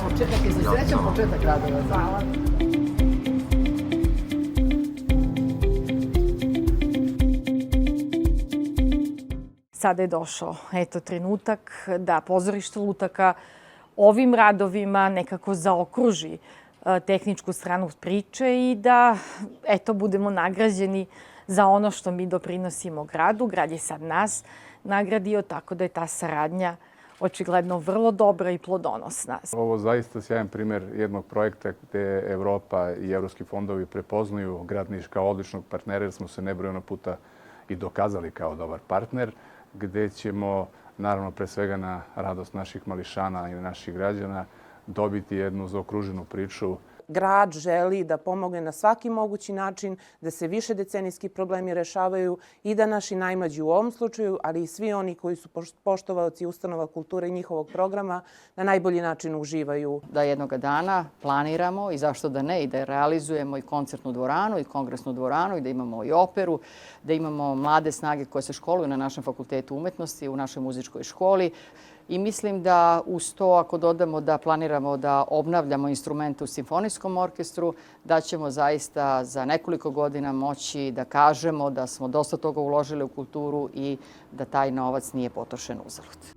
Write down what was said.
Početak je se srećan početak radova. Hvala. Sada je došao trenutak da pozorište Lutaka ovim radovima nekako zaokruži tehničku stranu priče i da budemo nagrađeni za ono što mi doprinosimo gradu. Grad je sad nas nagradio, tako da je ta saradnja očigledno vrlo dobra i plodonosna. Ovo zaista sjajan primjer jednog projekta gde Evropa i evropski fondovi prepoznaju grad Niš kao odličnog partnera, jer smo se nebrojeno puta i dokazali kao dobar partner, gde ćemo, naravno, pre svega na radost naših mališana i naših građana, dobiti jednu zaokruženu priču. Grad želi da pomogne na svaki mogući način, da se višedecenijski problemi rešavaju i da naši najmlađi u ovom slučaju, ali i svi oni koji su poštovaoci ustanova kulture i njihovog programa, na najbolji način uživaju. Da jednoga dana planiramo i zašto da ne, i da realizujemo i koncertnu dvoranu i kongresnu dvoranu i da imamo i operu, da imamo mlade snage koje se školuju na našem fakultetu umetnosti, u našoj muzičkoj školi. I mislim da uz to, ako dodamo da planiramo da obnavljamo instrumente u simfonijskom orkestru, da ćemo zaista za nekoliko godina moći da kažemo da smo dosta toga uložili u kulturu i da taj novac nije potrošen uzalud.